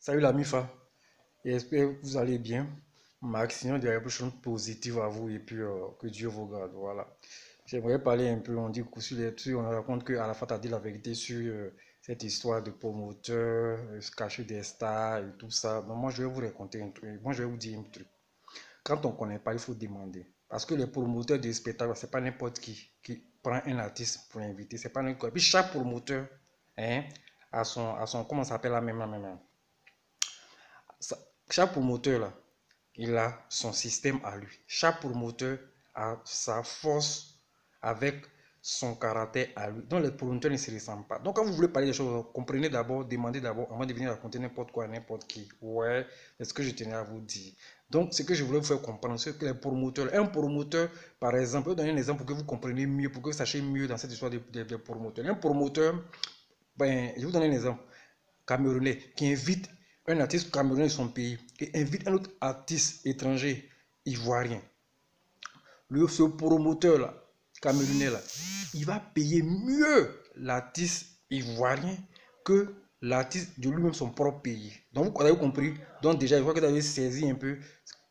Salut la MIFA, j'espère que vous allez bien. Maximum de réponses positives à vous et puis que Dieu vous garde. Voilà. J'aimerais parler un peu, on dit que on raconte que Arafat a dit la vérité sur cette histoire de promoteur, se cacher des stars et tout ça. Donc moi je vais vous raconter un truc, moi je vais vous dire un truc. Quand on ne connaît pas, il faut demander. Parce que les promoteurs de spectacles, c'est pas n'importe qui prend un artiste pour l'inviter. C'est pas n'importe quoi. Puis chaque promoteur hein, a son, comment ça s'appelle la même. Chaque promoteur, là, il a son système à lui. Chaque promoteur a sa force avec son caractère à lui. Donc les promoteurs ne se ressemblent pas. Donc quand vous voulez parler des choses, comprenez d'abord, demandez d'abord, avant de venir raconter n'importe quoi à n'importe qui. Ouais, c'est ce que je tenais à vous dire. Donc ce que je voulais vous faire comprendre, c'est que les promoteurs, un promoteur, par exemple, je vais donner un exemple pour que vous compreniez mieux, pour que vous sachiez mieux dans cette histoire de promoteurs. Un promoteur, ben, je vais vous donner un exemple camerounais qui invite un artiste camerounais de son pays et invite un autre artiste étranger ivoirien. Ce promoteur-là, camerounais, là, il va payer mieux l'artiste ivoirien que l'artiste de lui-même son propre pays. Donc, vous avez compris. Donc, déjà, je vois que vous avez saisi un peu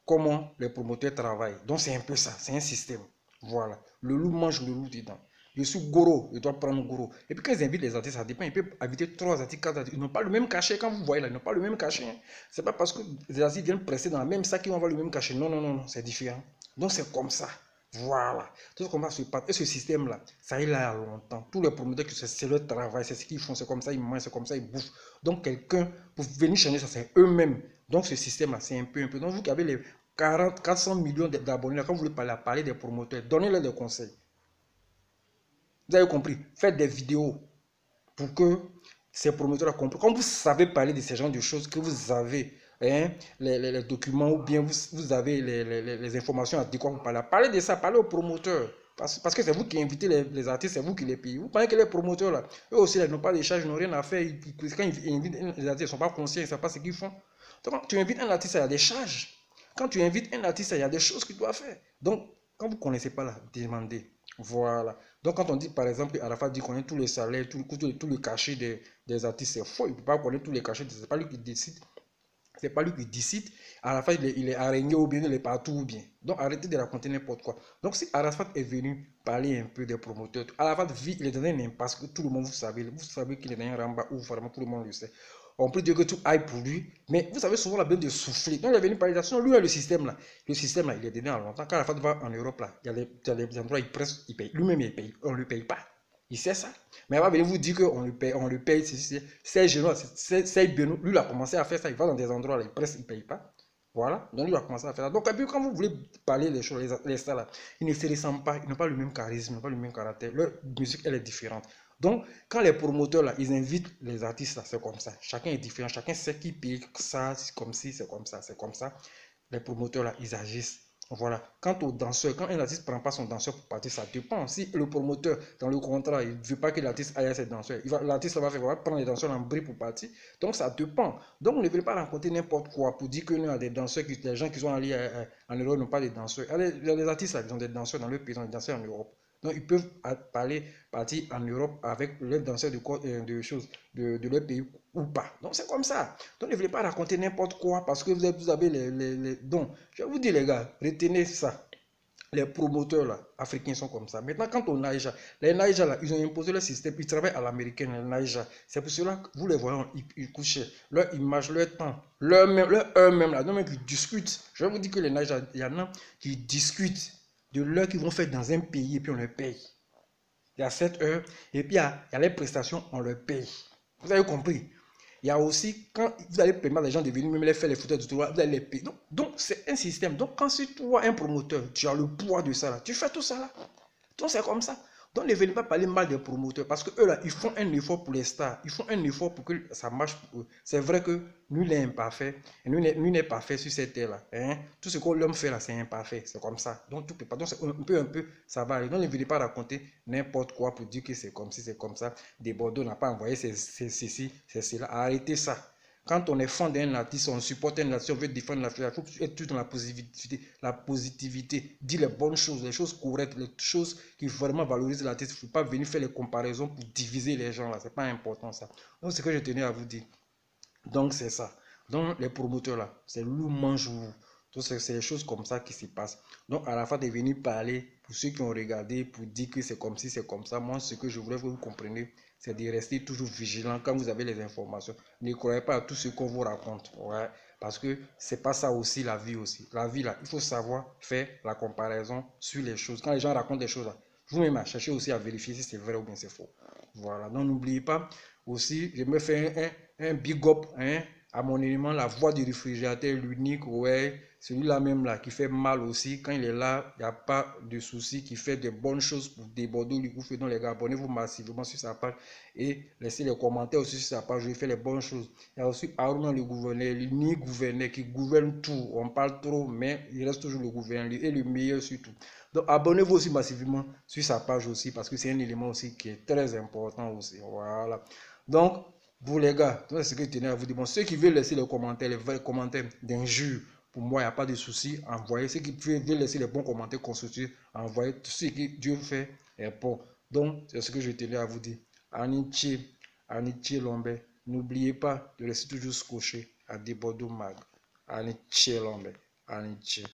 comment les promoteurs travaillent. Donc, c'est un peu ça. C'est un système. Voilà. Le loup mange le loup dedans. Je suis gros, je dois prendre gros. Et puis quand ils invitent les artistes, ça dépend. Ils peuvent inviter 3 artistes, 4 artistes. Ils n'ont pas le même cachet. Quand vous voyez là, ils n'ont pas le même cachet. C'est pas parce que les artistes viennent presser dans la même sac qu'ils vont avoir le même cachet. Non, non, non, non, c'est différent. Donc c'est comme ça. Voilà. Tout ce qu'on va se passer. Et ce système-là, ça est là longtemps. Tous les promoteurs, c'est leur travail, c'est ce qu'ils font, c'est comme ça ils mangent, c'est comme ça ils bouffent. Donc quelqu'un, pour venir changer ça, c'est eux-mêmes. Donc ce système-là, c'est un peu. Donc vous qui avez les 40, 400 millions d'abonnés, quand vous voulez parler des promoteurs, donnez-leur des conseils. Vous avez compris? Faites des vidéos pour que ces promoteurs comprennent. Quand vous savez parler de ces genres de choses, que vous avez hein, les documents ou bien vous avez les informations adéquates pour parler, parlez de ça, parlez aux promoteurs. Parce que c'est vous qui invitez les artistes, c'est vous qui les payez. Vous pensez que les promoteurs, là, eux aussi, ils n'ont pas de charges, ils n'ont rien à faire. Quand ils invitent les artistes, ils ne sont pas conscients, ils ne savent pas ce qu'ils font. Donc, quand tu invites un artiste, il y a des charges. Quand tu invites un artiste, il y a des choses qu'il doit faire. Donc, quand vous ne connaissez pas là, demandez. Voilà. Donc, quand on dit, par exemple, Arafat dit qu'on connaît tous les salaires, tout le cachet des artistes, c'est faux. Il ne peut pas connaître tous les cachets, ce n'est pas lui qui décide. C'est pas lui qui décide. Arafat, il est araignée ou bien il est partout ou bien. Donc, arrêtez de raconter n'importe quoi. Donc, si Arafat est venu parler un peu des promoteurs, Arafat vit, il est dans un impasse que tout le monde, vous savez qu'il est dans un ramba où vraiment tout le monde le sait. On peut dire que tout aille pour lui, mais vous avez souvent la besoin de souffler. Donc, il est venu parler de ça. Sinon, lui, le système là, il est donné en longtemps. Quand Arafat va en Europe, là, il y a les endroits, il presse, il paye. Lui-même, il paye. On ne le paye pas. Il sait ça. Mais elle va venir vous dire qu'on le paye. C'est génial. C'est Benoît. Lui, il a commencé à faire ça. Il va dans des endroits, là, il presse, il ne paye pas. Voilà. Donc, lui, il a commencé à faire ça. Donc, et puis, quand vous voulez parler des choses, les stars, là, ils ne se ressemblent pas. Ils n'ont pas le même charisme, ils n'ont pas le même caractère. Leur musique, elle est différente. Donc, quand les promoteurs, là, ils invitent les artistes, là, c'est comme ça. Chacun est différent. Chacun sait qui paye ça, c'est comme si, c'est comme ça, c'est comme ça. Les promoteurs, là, ils agissent. Voilà. Quant aux danseurs, quand un artiste ne prend pas son danseur pour partir, ça dépend. Si le promoteur, dans le contrat, il ne veut pas que l'artiste aille à ses danseurs, l'artiste va prendre les danseurs en bris pour partir. Donc, ça dépend. Donc, on ne veut pas raconter n'importe quoi pour dire que nous, a des danseurs, les gens qui sont allés en Europe n'ont pas de danseurs. Les artistes, là, ils ont des danseurs dans leur pays, ils ont des danseurs en Europe. Donc, ils peuvent partir en Europe avec les danseurs de leur pays ou pas. Donc, c'est comme ça. Donc, ne voulez pas raconter n'importe quoi parce que vous avez les dons. Je vais vous dire, les gars, retenez ça. Les promoteurs là, africains sont comme ça. Maintenant, quand on Naija, les Naija là, ils ont imposé leur système, ils travaillent à l'américaine, les Naija. C'est pour cela que vous les voyez, ils couchent, leur image, leur temps, eux-mêmes là, même qui discutent. Je vais vous dire que les Naija, il y en a qui discutent de l'heure qu'ils vont faire dans un pays et puis on les paye. Il y a 7 heures et puis il y a les prestations, on les paye. Vous avez compris? Il y a aussi, quand vous allez permettre les gens de venir même les faire les photos du tour, vous allez les payer. Donc c'est un système. Donc, quand c'est toi, un promoteur, tu as le poids de ça là, tu fais tout ça là. Donc, c'est comme ça. Donc, ne venez pas parler mal des promoteurs parce que eux là, ils font un effort pour les stars. Ils font un effort pour que ça marche pour eux. C'est vrai que nul n'est imparfait. Et nul n'est parfait sur cette terre-là. Hein? Tout ce que l'homme fait là, c'est imparfait. C'est comme ça. Donc, tout peut pas. Donc, un peu, ça va aller. Donc, ne venez pas raconter n'importe quoi pour dire que c'est comme si, c'est comme ça. Des Bordeaux n'a pas envoyé ceci, c'est cela. Arrêtez ça. Quand on est fan d'un artiste, on supporte un artiste, on veut défendre l'artiste, il faut être tout dans la positivité, dire les bonnes choses, les choses correctes, les choses qui vraiment valorisent l'artiste. Il ne faut pas venir faire les comparaisons pour diviser les gens là, c'est pas important ça. Donc c'est ce que je tenais à vous dire. Donc c'est ça. Donc, les promoteurs là, c'est loup mange vous. Donc, c'est des choses comme ça qui se passent. Donc, à la fin de venir parler, pour ceux qui ont regardé, pour dire que c'est comme si, c'est comme ça, moi, ce que je voulais que vous compreniez, c'est de rester toujours vigilant quand vous avez les informations. Ne croyez pas à tout ce qu'on vous raconte. Ouais. Parce que c'est pas ça aussi la vie aussi. La vie là, il faut savoir faire la comparaison sur les choses. Quand les gens racontent des choses là, vous-même cherchez aussi à vérifier si c'est vrai ou bien c'est faux. Voilà. Donc n'oubliez pas aussi, je me fais un big up hein, à mon élément, la voix du réfrigérateur, l'unique, ouais, celui-là même là qui fait mal aussi. Quand il est là, il n'y a pas de souci, qui fait de bonnes choses pour déborder le coup. Donc les gars, abonnez-vous massivement sur sa page et laissez les commentaires aussi sur sa page. Je fais les bonnes choses. Il y a aussi Aruna le gouverneur, l'unique gouverneur qui gouverne tout. On parle trop, mais il reste toujours le gouverneur et le meilleur surtout. Donc abonnez-vous aussi massivement sur sa page aussi parce que c'est un élément aussi qui est très important aussi. Voilà. Donc, vous les gars, c'est ce que je tenais à vous dire. Bon, ceux qui veulent laisser les vrais commentaires d'injures, pour moi, il n'y a pas de souci. Envoyez. Ceux qui veulent laisser les bons commentaires constructifs, envoyez. Tout ce que Dieu fait est bon. Donc, c'est ce que je tenais à vous dire. Anichi, Anichi Lombe, n'oubliez pas de rester toujours scotché à Debodo Mag. Anichi Lombe, Anichi.